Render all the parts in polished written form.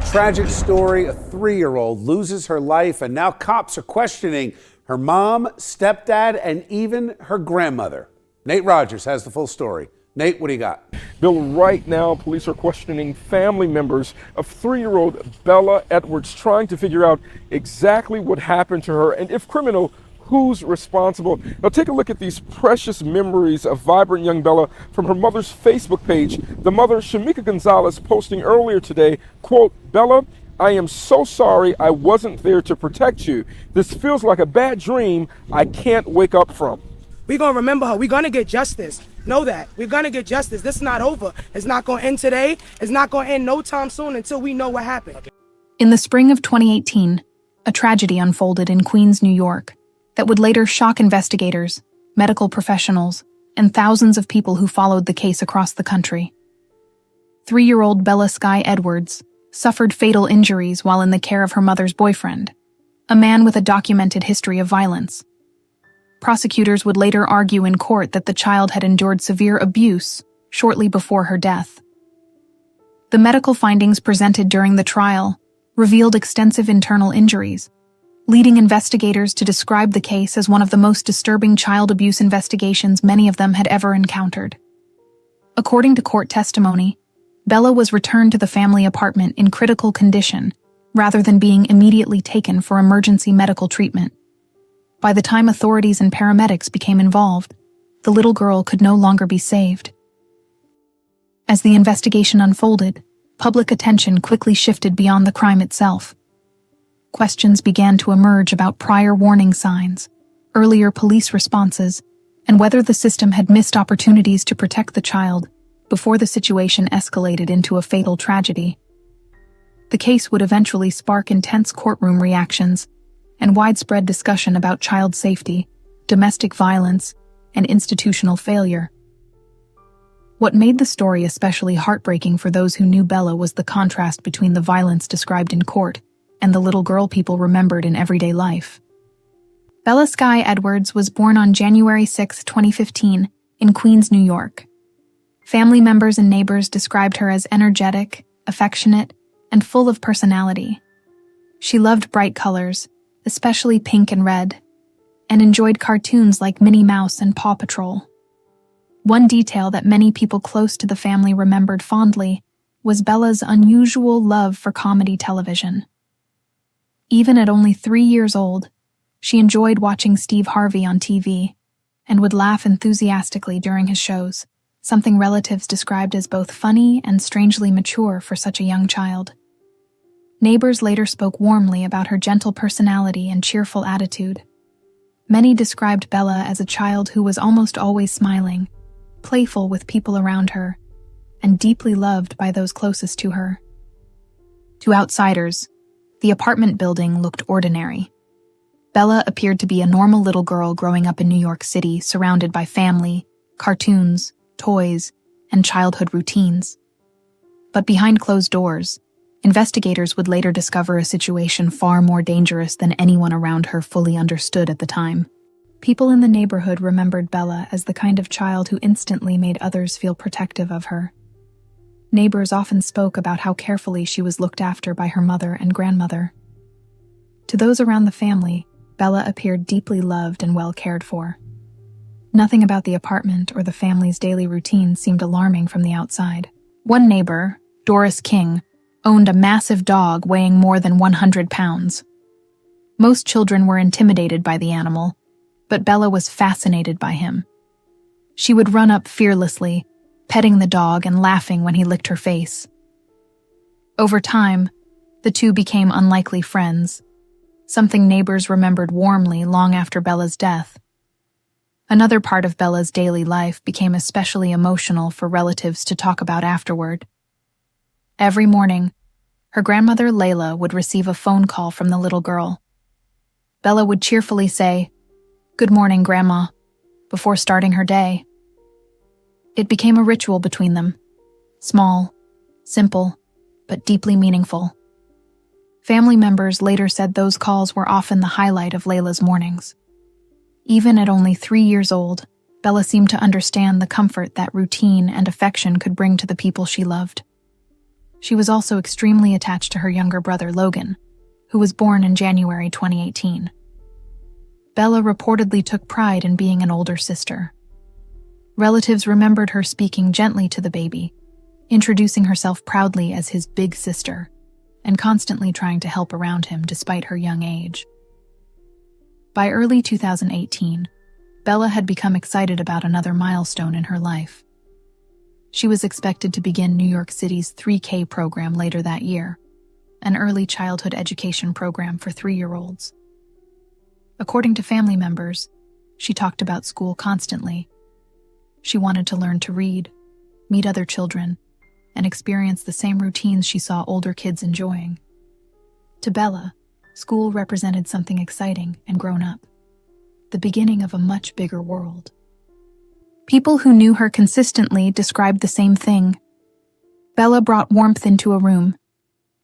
Tragic story, a 3-year-old loses her life, and now cops are questioning her mom, stepdad, and even her grandmother. Nate Rogers has the full story. Nate, what do you got? Bill, right now, police are questioning family members of 3-year-old BellaEdwards, trying to figure out exactly what happened to her and, if criminal, who's responsible. Now take a look at these precious memories of vibrant young Bella from her mother's Facebook page. The mother, Shamika Gonzalez, posting earlier today, quote, "Bella, I am so sorry I wasn't there to protect you. This feels like a bad dream I can't wake up from." We're going to remember her. We're going to get justice. Know that. We're going to get justice. This is not over. It's not going to end today. It's not going to end no time soon until we know what happened. In the spring of 2018, a tragedy unfolded in Queens, New York, that would later shock investigators, medical professionals, and thousands of people who followed the case across the country. 3-year-old Bella Sky Edwards suffered fatal injuries while in the care of her mother's boyfriend, a man with a documented history of violence. Prosecutors would later argue in court that the child had endured severe abuse shortly before her death. The medical findings presented during the trial revealed extensive internal injuries, leading investigators to describe the case as one of the most disturbing child abuse investigations many of them had ever encountered. According to court testimony, Bella was returned to the family apartment in critical condition rather than being immediately taken for emergency medical treatment. By the time authorities and paramedics became involved, the little girl could no longer be saved. As the investigation unfolded, public attention quickly shifted beyond the crime itself. Questions began to emerge about prior warning signs, earlier police responses, and whether the system had missed opportunities to protect the child before the situation escalated into a fatal tragedy. The case would eventually spark intense courtroom reactions and widespread discussion about child safety, domestic violence, and institutional failure. What made the story especially heartbreaking for those who knew Bella was the contrast between the violence described in court and the little girl people remembered in everyday life. Bella Sky Edwards was born on January 6, 2015, in Queens, New York. Family members and neighbors described her as energetic, affectionate, and full of personality. She loved bright colors, especially pink and red, and enjoyed cartoons like Minnie Mouse and Paw Patrol. One detail that many people close to the family remembered fondly was Bella's unusual love for comedy television. Even at only 3 years old, she enjoyed watching Steve Harvey on TV and would laugh enthusiastically during his shows, something relatives described as both funny and strangely mature for such a young child. Neighbors later spoke warmly about her gentle personality and cheerful attitude. Many described Bella as a child who was almost always smiling, playful with people around her, and deeply loved by those closest to her. To outsiders, the apartment building looked ordinary. Bella appeared to be a normal little girl growing up in New York City, surrounded by family, cartoons, toys, and childhood routines. But behind closed doors, investigators would later discover a situation far more dangerous than anyone around her fully understood at the time. People in the neighborhood remembered Bella as the kind of child who instantly made others feel protective of her. Neighbors often spoke about how carefully she was looked after by her mother and grandmother. To those around the family, Bella appeared deeply loved and well cared for. Nothing about the apartment or the family's daily routine seemed alarming from the outside. One neighbor, Doris King, owned a massive dog weighing more than 100 pounds. Most children were intimidated by the animal, but Bella was fascinated by him. She would run up fearlessly, petting the dog and laughing when he licked her face. Over time, the two became unlikely friends, something neighbors remembered warmly long after Bella's death. Another part of Bella's daily life became especially emotional for relatives to talk about afterward. Every morning, her grandmother Layla would receive a phone call from the little girl. Bella would cheerfully say, "Good morning, Grandma," before starting her day. It became a ritual between them, small, simple, but deeply meaningful. Family members later said those calls were often the highlight of Layla's mornings. Even at only 3 years old, Bella seemed to understand the comfort that routine and affection could bring to the people she loved. She was also extremely attached to her younger brother, Logan, who was born in January 2018. Bella reportedly took pride in being an older sister. Relatives remembered her speaking gently to the baby, introducing herself proudly as his big sister, and constantly trying to help around him despite her young age. By early 2018, Bella had become excited about another milestone in her life. She was expected to begin New York City's 3K program later that year, an early childhood education program for 3-year-olds. According to family members, she talked about school constantly. She wanted to learn to read, meet other children, and experience the same routines she saw older kids enjoying. To Bella, school represented something exciting and grown up, the beginning of a much bigger world. People who knew her consistently described the same thing. Bella brought warmth into a room.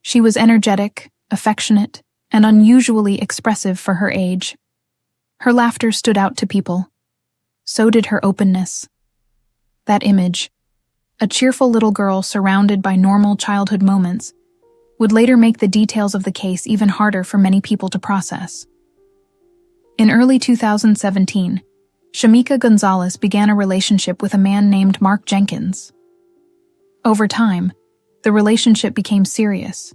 She was energetic, affectionate, and unusually expressive for her age. Her laughter stood out to people. So did her openness. That image, a cheerful little girl surrounded by normal childhood moments, would later make the details of the case even harder for many people to process. In early 2017, Shamika Gonzalez began a relationship with a man named Mark Jenkins. Over time, the relationship became serious,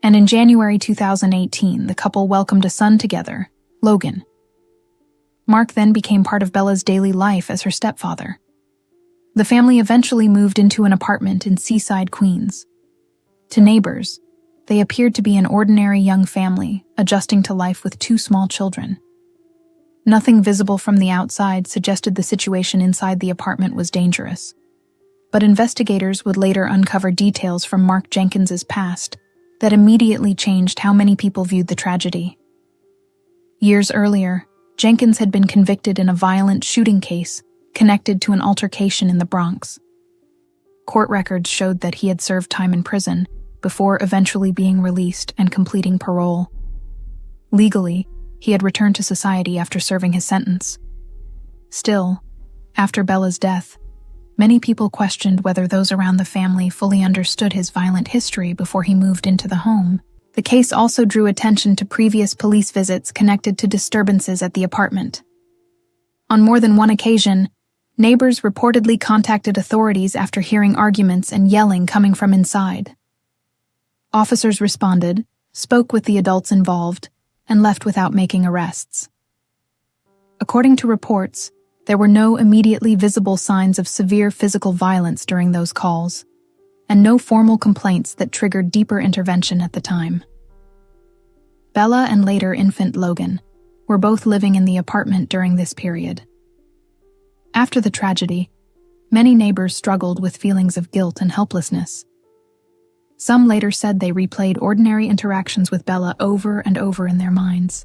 and in January 2018, the couple welcomed a son together, Logan. Mark then became part of Bella's daily life as her stepfather. The family eventually moved into an apartment in Seaside, Queens. To neighbors, they appeared to be an ordinary young family, adjusting to life with 2 small children. Nothing visible from the outside suggested the situation inside the apartment was dangerous. But investigators would later uncover details from Mark Jenkins's past that immediately changed how many people viewed the tragedy. Years earlier, Jenkins had been convicted in a violent shooting case connected to an altercation in the Bronx. Court records showed that he had served time in prison before eventually being released and completing parole. Legally, he had returned to society after serving his sentence. Still, after Bella's death, many people questioned whether those around the family fully understood his violent history before he moved into the home. The case also drew attention to previous police visits connected to disturbances at the apartment. On more than one occasion, neighbors reportedly contacted authorities after hearing arguments and yelling coming from inside. Officers responded, spoke with the adults involved, and left without making arrests. According to reports, there were no immediately visible signs of severe physical violence during those calls, and no formal complaints that triggered deeper intervention at the time. Bella and later infant Logan were both living in the apartment during this period. After the tragedy, many neighbors struggled with feelings of guilt and helplessness. Some later said they replayed ordinary interactions with Bella over and over in their minds,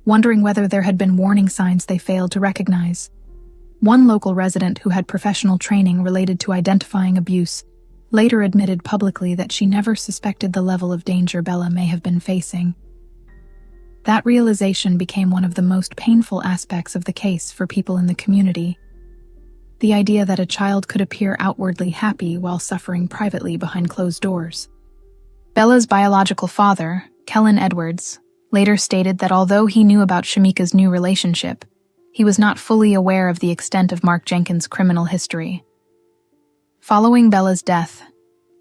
wondering whether there had been warning signs they failed to recognize. One local resident who had professional training related to identifying abuse later admitted publicly that she never suspected the level of danger Bella may have been facing. That realization became one of the most painful aspects of the case for people in the community. The idea that a child could appear outwardly happy while suffering privately behind closed doors. Bella's biological father, BellaEdwards, later stated that although he knew about Shamika's new relationship, he was not fully aware of the extent of Mark Jenkins' criminal history. Following Bella's death,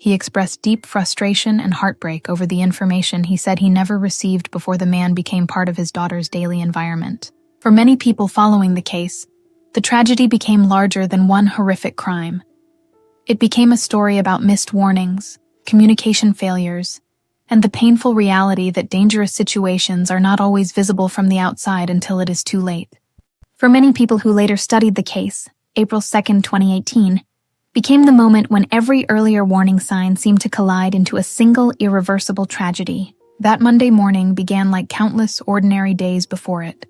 he expressed deep frustration and heartbreak over the information he said he never received before the man became part of his daughter's daily environment. For many people following the case, the tragedy became larger than one horrific crime. It became a story about missed warnings, communication failures, and the painful reality that dangerous situations are not always visible from the outside until it is too late. For many people who later studied the case, April 2, 2018, became the moment when every earlier warning sign seemed to collide into a single irreversible tragedy. That Monday morning began like countless ordinary days before it.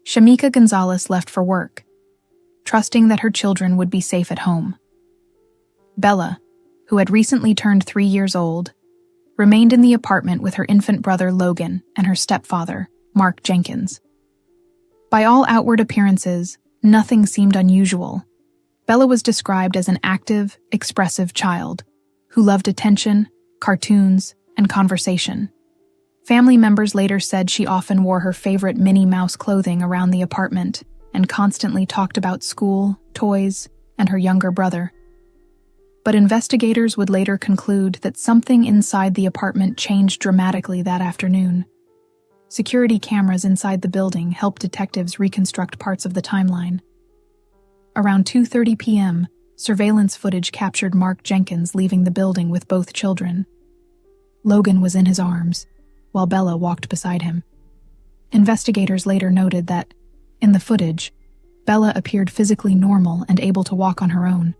Shamika Gonzalez left for work, trusting that her children would be safe at home. Bella, who had recently turned 3 years old, remained in the apartment with her infant brother Logan and her stepfather, Mark Jenkins. By all outward appearances, nothing seemed unusual. Bella was described as an active, expressive child who loved attention, cartoons, and conversation. Family members later said she often wore her favorite Minnie Mouse clothing around the apartment and constantly talked about school, toys, and her younger brother. But investigators would later conclude that something inside the apartment changed dramatically that afternoon. Security cameras inside the building helped detectives reconstruct parts of the timeline. Around 2:30 p.m., surveillance footage captured Mark Jenkins leaving the building with both children. Logan was in his arms, while Bella walked beside him. Investigators later noted that, in the footage, Bella appeared physically normal and able to walk on her own.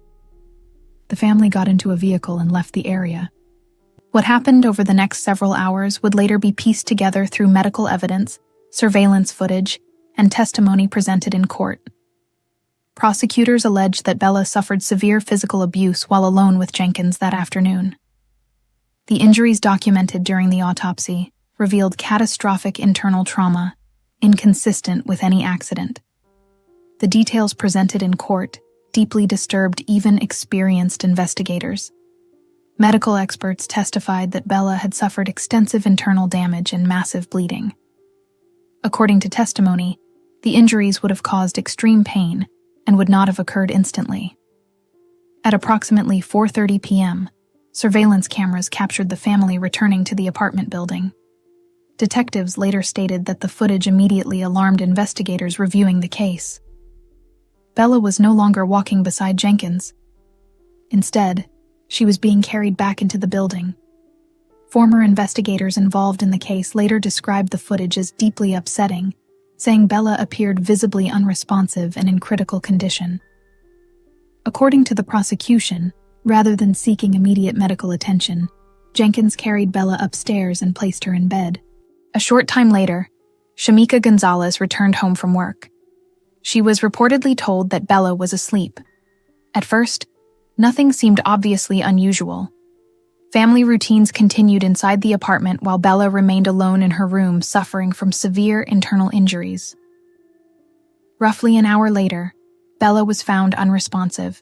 The family got into a vehicle and left the area. What happened over the next several hours would later be pieced together through medical evidence, surveillance footage, and testimony presented in court. Prosecutors alleged that Bella suffered severe physical abuse while alone with Jenkins that afternoon. The injuries documented during the autopsy revealed catastrophic internal trauma, inconsistent with any accident. The details presented in court deeply disturbed even experienced investigators. Medical experts testified that Bella had suffered extensive internal damage and massive bleeding. According to testimony, the injuries would have caused extreme pain and would not have occurred instantly. At approximately 4:30 p.m., surveillance cameras captured the family returning to the apartment building. Detectives later stated that the footage immediately alarmed investigators reviewing the case. Bella was no longer walking beside Jenkins. Instead, she was being carried back into the building. Former investigators involved in the case later described the footage as deeply upsetting, saying Bella appeared visibly unresponsive and in critical condition. According to the prosecution, rather than seeking immediate medical attention, Jenkins carried Bella upstairs and placed her in bed. A short time later, Shamika Gonzalez returned home from work. She was reportedly told that Bella was asleep. At first, nothing seemed obviously unusual. Family routines continued inside the apartment while Bella remained alone in her room suffering from severe internal injuries. Roughly an hour later, Bella was found unresponsive.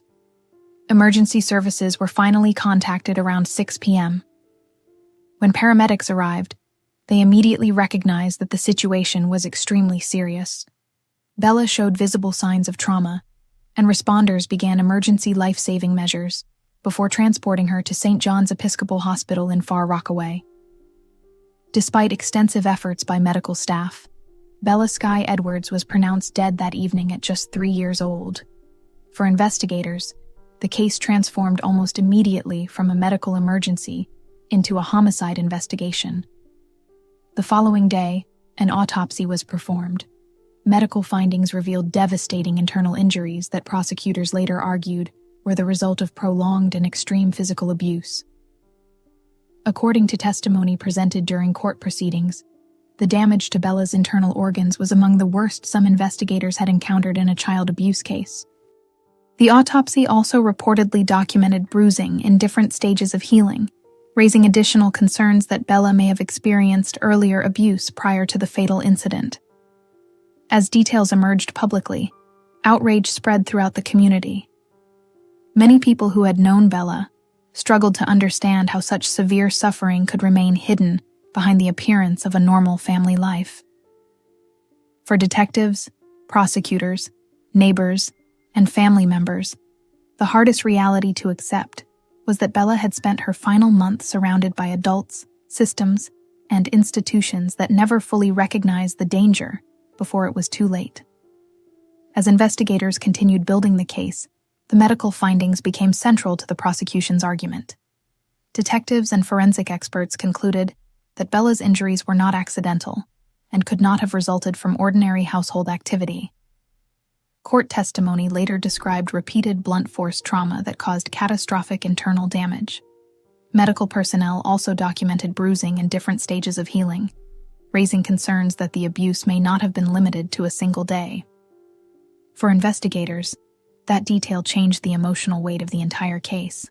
Emergency services were finally contacted around 6 p.m. When paramedics arrived, they immediately recognized that the situation was extremely serious. Bella showed visible signs of trauma, and responders began emergency life-saving measures before transporting her to St. John's Episcopal Hospital in Far Rockaway. Despite extensive efforts by medical staff, Bella Sky Edwards was pronounced dead that evening at just 3 years old. For investigators, the case transformed almost immediately from a medical emergency into a homicide investigation. The following day, an autopsy was performed. Medical findings revealed devastating internal injuries that prosecutors later argued were the result of prolonged and extreme physical abuse. According to testimony presented during court proceedings, the damage to Bella's internal organs was among the worst some investigators had encountered in a child abuse case. The autopsy also reportedly documented bruising in different stages of healing, raising additional concerns that Bella may have experienced earlier abuse prior to the fatal incident. As details emerged publicly, outrage spread throughout the community. Many people who had known Bella struggled to understand how such severe suffering could remain hidden behind the appearance of a normal family life. For detectives, prosecutors, neighbors, and family members, the hardest reality to accept was that Bella had spent her final months surrounded by adults, systems, and institutions that never fully recognized the danger before it was too late. As investigators continued building the case, the medical findings became central to the prosecution's argument. Detectives and forensic experts concluded that Bella's injuries were not accidental and could not have resulted from ordinary household activity. Court testimony later described repeated blunt force trauma that caused catastrophic internal damage. Medical personnel also documented bruising in different stages of healing, raising concerns that the abuse may not have been limited to a single day. For investigators, that detail changed the emotional weight of the entire case.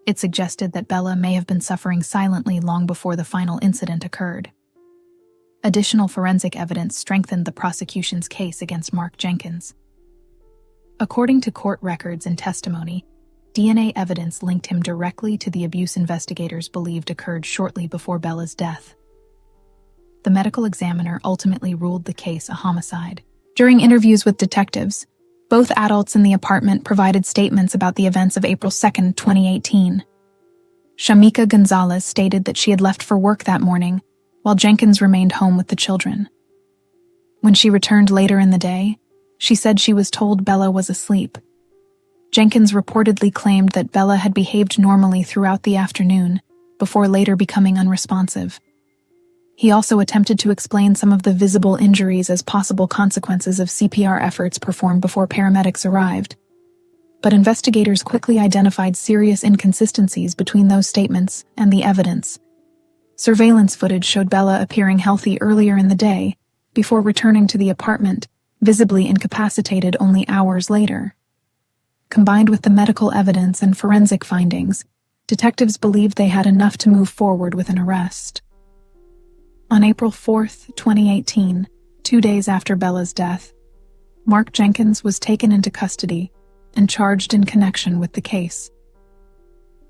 It suggested that Bella may have been suffering silently long before the final incident occurred. Additional forensic evidence strengthened the prosecution's case against Mark Jenkins. According to court records and testimony, DNA evidence linked him directly to the abuse investigators believed occurred shortly before Bella's death. The medical examiner ultimately ruled the case a homicide. During interviews with detectives, both adults in the apartment provided statements about the events of April 2, 2018. Shamika Gonzalez stated that she had left for work that morning, while Jenkins remained home with the children. When she returned later in the day, she said she was told Bella was asleep. Jenkins reportedly claimed that Bella had behaved normally throughout the afternoon, before later becoming unresponsive. He also attempted to explain some of the visible injuries as possible consequences of CPR efforts performed before paramedics arrived. But investigators quickly identified serious inconsistencies between those statements and the evidence. Surveillance footage showed Bella appearing healthy earlier in the day, before returning to the apartment, visibly incapacitated only hours later. Combined with the medical evidence and forensic findings, detectives believed they had enough to move forward with an arrest. On April 4, 2018, 2 days after Bella's death, Mark Jenkins was taken into custody and charged in connection with the case.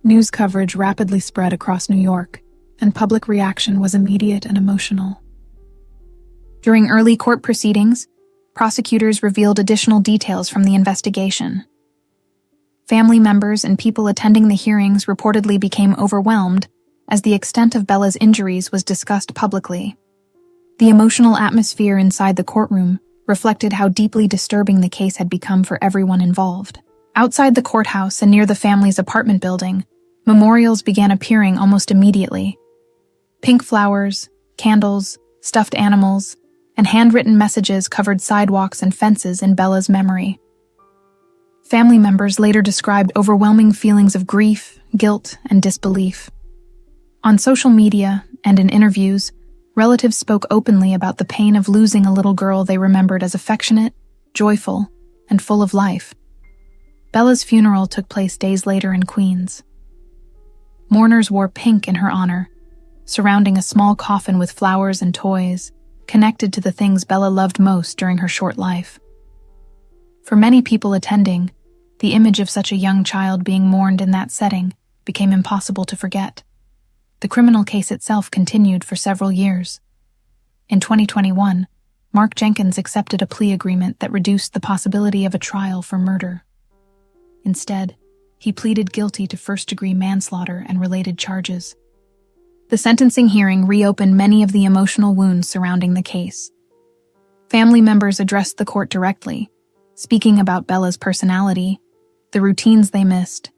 News coverage rapidly spread across New York, and public reaction was immediate and emotional. During early court proceedings, prosecutors revealed additional details from the investigation. Family members and people attending the hearings reportedly became overwhelmed as the extent of Bella's injuries was discussed publicly. The emotional atmosphere inside the courtroom reflected how deeply disturbing the case had become for everyone involved. Outside the courthouse and near the family's apartment building, memorials began appearing almost immediately. Pink flowers, candles, stuffed animals, and handwritten messages covered sidewalks and fences in Bella's memory. Family members later described overwhelming feelings of grief, guilt, and disbelief. On social media and in interviews, relatives spoke openly about the pain of losing a little girl they remembered as affectionate, joyful, and full of life. Bella's funeral took place days later in Queens. Mourners wore pink in her honor, surrounding a small coffin with flowers and toys, connected to the things Bella loved most during her short life. For many people attending, the image of such a young child being mourned in that setting became impossible to forget. The criminal case itself continued for several years. In 2021, Mark Jenkins accepted a plea agreement that reduced the possibility of a trial for murder. Instead, he pleaded guilty to first-degree manslaughter and related charges. The sentencing hearing reopened many of the emotional wounds surrounding the case. Family members addressed the court directly, speaking about Bella's personality, the routines they missed,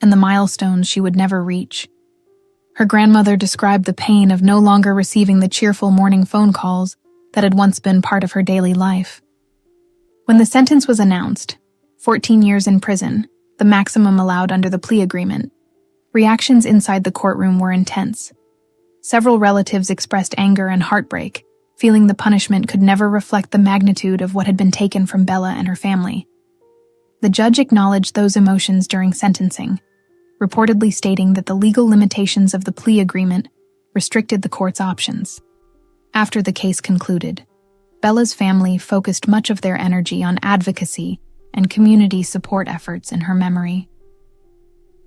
and the milestones she would never reach. Her grandmother described the pain of no longer receiving the cheerful morning phone calls that had once been part of her daily life. When the sentence was announced, 14 years in prison, the maximum allowed under the plea agreement, reactions inside the courtroom were intense. Several relatives expressed anger and heartbreak, feeling the punishment could never reflect the magnitude of what had been taken from Bella and her family. The judge acknowledged those emotions during sentencing, reportedly stating that the legal limitations of the plea agreement restricted the court's options. After the case concluded, Bella's family focused much of their energy on advocacy and community support efforts in her memory.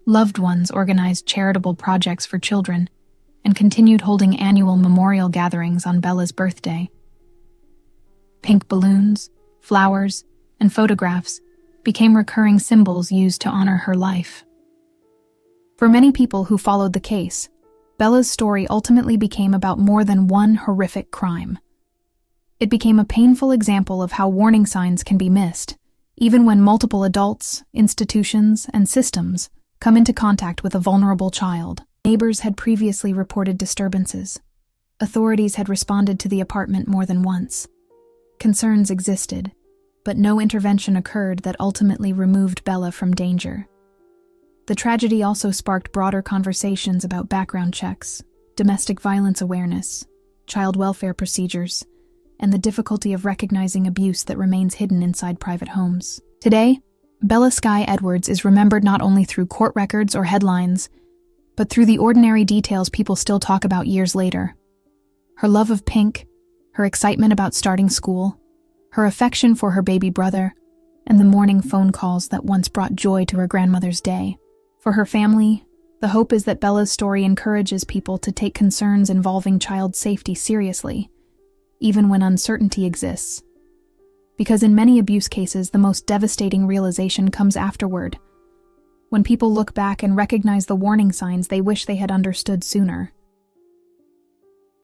Loved ones organized charitable projects for children and continued holding annual memorial gatherings on Bella's birthday. Pink balloons, flowers, and photographs became recurring symbols used to honor her life. For many people who followed the case, Bella's story ultimately became about more than one horrific crime. It became a painful example of how warning signs can be missed, even when multiple adults, institutions, and systems come into contact with a vulnerable child. Neighbors had previously reported disturbances. Authorities had responded to the apartment more than once. Concerns existed, but no intervention occurred that ultimately removed Bella from danger. The tragedy also sparked broader conversations about background checks, domestic violence awareness, child welfare procedures, and the difficulty of recognizing abuse that remains hidden inside private homes. Today, Bella Sky Edwards is remembered not only through court records or headlines, but through the ordinary details people still talk about years later. Her love of pink, her excitement about starting school, her affection for her baby brother, and the morning phone calls that once brought joy to her grandmother's day. For her family, the hope is that Bella's story encourages people to take concerns involving child safety seriously, even when uncertainty exists. Because in many abuse cases, the most devastating realization comes afterward, when people look back and recognize the warning signs they wish they had understood sooner.